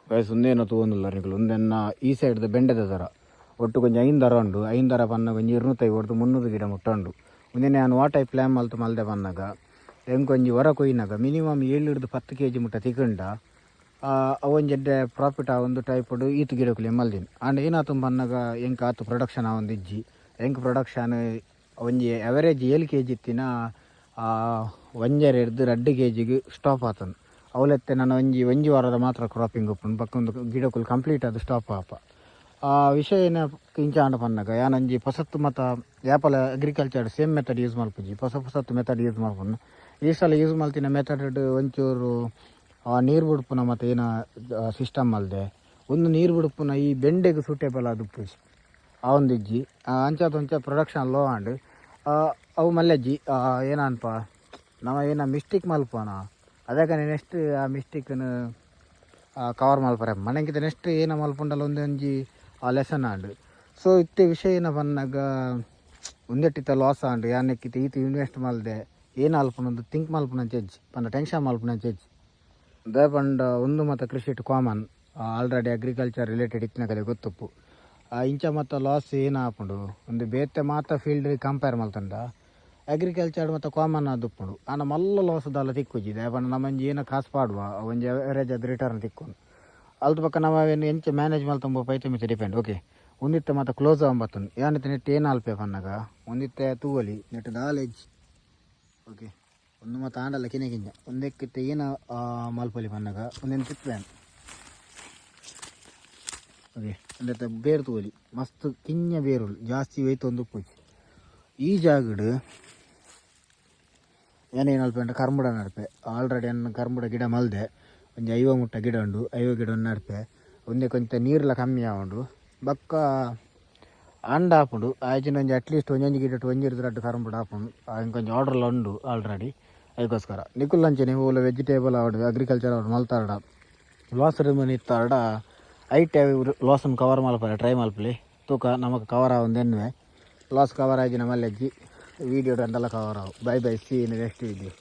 ವಯಸ್ಸು ಒಂದೇನೋ ತೊಗೊಂಡಿಲ್ಲ ನಿಖಲು ಒಂದೆನ್ನ ಈ ಸೈಡ್ದು ಬೆಂಡೆದ ಥರ ಒಟ್ಟು ಕೊಂಚ ಐಂದರ ಉಂಡು ಐಂದರ ಪನ್ನ ಕೊಂಚ 250 ಹೊಡೆದು 300 ಗಿಡ ಮುಟ್ಟ ಉಂಡು ಒಂದೇ ನಾನು ಆ ಟೈಪ್ ಪ್ಲ್ಯಾನ್ ಮಲ್ದೆ ಪನ್ನಾಗ ಹೆಂಗೆ ಕೊಂಚ ಹೊರ ಕೊಯ್ನಾಗ ಮಿನಿಮಮ್ 7-10 kg ಮುಟ್ಟ ತಿಕ್ಕಂಡ ಅವೊಂಜೆಡ್ಡೆ ಪ್ರಾಫಿಟ್ ಆ ಒಂದು ಟೈಪುಡು ಈತು ಗಿಡಕ್ಕೂ ಮಲ್ದಿನಿ ಆಂಡ್ ಏನಾತು ಪನ್ನಾಗ ಹೆಂಗೆ ಆತು ಪ್ರೊಡಕ್ಷನ್ ಆ ಒಂದು ಇಜ್ಜಿ ಹೆಂಗೆ ಪ್ರೊಡಕ್ಷನ್ ಒಂಜಿ ಅವರೇಜ್ 7 kg ಇತ್ತಿನ 1.5-2 kgಗೆ ಸ್ಟಾಪ್ ಆತನು ಅವಲೆತ್ತೆ ನಾನು ಒಂಜಿ ವಾರದ ಮಾತ್ರ ಕ್ರಾಪಿಂಗ್ ಉಪ್ಪು ಪಕ್ಕೊಂದು ಗಿಡಕ್ಕೂ ಕಂಪ್ಲೀಟ್ ಅದು ಸ್ಟಾಪ್ ಆಪ ಆ ವಿಷಯ ಏನ ಇಂಚಾಂಡ ಪನ್ನಾಗ ಯಾನಂಜಿ ಹೊಸತ್ತು ಮತ್ತು ಯಾಪಲ ಅಗ್ರಿಕಲ್ಚರ್ ಸೇಮ್ ಮೆಥಡ್ ಯೂಸ್ ಮಲ್ಪುಜಿ ಹೊಸತ್ತು ಮೆಥಡ್ ಯೂಸ್ ಮಲ್ಪುನು ಈ ಸಲ ಯೂಸ್ ಮಲ್ತಿನ ಮೆಥಡ್ ಒಂಚೂರು ನೀರು ಬಿಡುಪುನ ಮತ್ತು ಏನ ಸಿಸ್ಟಮ್ ಅಲ್ಲದೆ ಒಂದು ನೀರು ಬಿಡುಪುನ ಈ ಬೆಂಡೆಗೆ ಸೂಟೇಬಲ್ ಅದು ಉಪ್ಪುಜಿ ಆ ಒಂದು ಇಜ್ಜಿ ಅಂಚ ಪ್ರೊಡಕ್ಷನ್ ಲೋ ಆಂಡ್ ಅವು ಮಲ್ಲೆಜ್ಜಿ ಏನಪ್ಪ ನಾವು ಏನ ಮಿಸ್ಟೇಕ್ ಮಲ್ಪನ ಅದಕ್ಕೆ ನೆಕ್ಸ್ಟ್ ಆ ಮಿಸ್ಟೇಕನ್ನು ಕವರ್ ಮಲ್ಪರೆ ಮನೆಗಿಂತ ನೆಕ್ಸ್ಟ್ ಏನ ಮಲ್ಪುಂಡಲ್ಲ ಒಂದೊಂಜಿ ಆ ಲೆಸನ್ ಆಂಡ್ ಸೊ ಇತ್ತೆ ವಿಷಯ ಏನ ಬಂದಾಗ ಒಂದೆಟ್ಟಿತ್ತ ಲಾಸ್ ಆಂಡ್ ಯಾನಕ್ಕಿತ್ತ ಈತ ಇನ್ವೆಸ್ಟ್ ಮಲ್ದೆ ಏನು ಅಲ್ಪನೊಂದು ಥಿಂಕ್ ಮಲ್ಪುನಂಚ ಹೆಜ್ಜಿ ಪಂಡ ಟೆನ್ಷನ್ ಮಲ್ಪುನಂಚ ಹೆಜ್ಜಿ ಅದೇ ಪಂಡ ಒಂದು ಮತ್ತು ಕೃಷಿ ಇಟ್ಟು ಕಾಮನ್ ಆಲ್ರೆಡಿ ಅಗ್ರಿಕಲ್ಚರ್ ರಿಲೇಟೆಡ್ ಇತ್ತಿನ ಕಡೆ ಗೊತ್ತುಪ್ಪು ಇಂಚ ಮತ್ತು ಲಾಸ್ ಏನು ಹಾಕೊಂಡು ಒಂದು ಬೇತೆ ಮಾತ್ರ ಫೀಲ್ಡ್ ಕಂಪೇರ್ ಮಲ್ತಂಡ ಅಗ್ರಿಕಲ್ಚರ್ ಮತ್ತು ಕಾಮನ್ ಆದುಪ್ಪುಂಡು ಆನ ಮಲ್ಲ ಲಾಸದಲ್ಲ ತಿಕ್ಕುಜಿದೆ ಪಂಡ ನಮ್ಮಂಜಿ ಏನೋ ಕಾಸು ಪಾಡುವ ಒಂಜಿ ಅವರೇಜ್ ಅದು ರಿಟರ್ನ್ ತಿಕ್ಕೊಂಡು ಅಲ್ದ ಪಕ್ಕ ನಾವೇನು ಎಂಚ ಮ್ಯಾನೇಜ್ ಮಲ್ತಂಬ ಪೈತ ಮಿತಿ ಡಿಪೆಂಡ್ ಓಕೆ ಒಂದಿತ್ತೆ ಮತ್ತು ಕ್ಲೋಸ್ ಆಗಂಬತ್ತನು ಯಾನಿತ್ತೆ ನೆಟ್ ಏನು ಅಲ್ಪೆ ಪನ್ನಾಗ ಒಂದಿತ್ತೆ ತೂವಲಿ ನೆಟ್ ನಾಲೆಜ್ ಓಕೆ ಒಂದು ಮತ್ತು ಆಂಡಲ್ಲ ಕಿಂಜ ಒಂದಕ್ಕಿತ್ತೆ ಏನು ಮಲ್ಪಲಿ ಪನ್ನಾಗ ಒಂದೇನು ತಿಪ್ಪೇನು ಓಕೆ ಒಂದತ್ತೆ ಬೇರು ತೂವಲಿ ಮಸ್ತ್ ಕಿಂಜ ಬೇರುಳು ಜಾಸ್ತಿ ಒಯ್ತು ಒಂದು ಉಪ್ಪುಜಿ ಈ ಜಾಗಡು ಏನೇನು ಅಲ್ಪ ಅಂತ ಕರ್ಮುಡ ನಡ್ಪೆ ಆಲ್ರೆಡಿ ನನ್ನ ಕರ್ಮುಡ ಗಿಡ ಮಲ್ದೆ ಒಂದು 50 ಮುಟ್ಟ ಗಿಡ ಉಂಡು 50 ಗಿಡ ನಡ್ಪೆ ಒಂದೇ ಕೊಂಚ ನೀರೆಲ್ಲ ಕಮ್ಮಿ ಆಗೊಂಡು ಬಕ್ಕ ಅಂಡ ಹಾಪುಂಡು ಆಯ್ಚಿನ ಒಂಜಿ ಅಟ್ಲೀಸ್ಟ್ ಒಂಜೊಂಜಿ ಗಿಡ ಒಂಜಿರ್ದು ಕರ್ಮುಡ ಹಾಪುಂಡು ಹಂಗೆ ಕೊಂಚ ಆರ್ಡ್ರಲ್ಲ ಉಂಡು ಆಲ್ರೆಡಿ ಅದಕ್ಕೋಸ್ಕರ ನಿಕ್ಕುಲ್ಲಂಚೆ ನೀವು ವೆಜಿಟೇಬಲ್ ಆವಡು ಅಗ್ರಿಕಲ್ಚರ್ ಆವಡು ಮಲ್ತಾಡ ಲಾಸ್ ರಿಮನ್ ಇತ್ತಾಡ ಐಟೆ ಲಾಸನ್ನು ಕವರ್ ಮಲ್ಪಲೆ ಟ್ರೈ ಮಲ್ಪಲಿ ತೂಕ ನಮಗೆ ಕವರ್ ಆವೊಂದೆನ್ನುವೆ ಲಾಸ್ ಕವರ್ ಆಗಿ ನಮ್ಮಲ್ಲಿ ವೀಡಿಯೋ ಅಂತೆಲ್ಲ ಕವರ್ ಆವು by C in next video.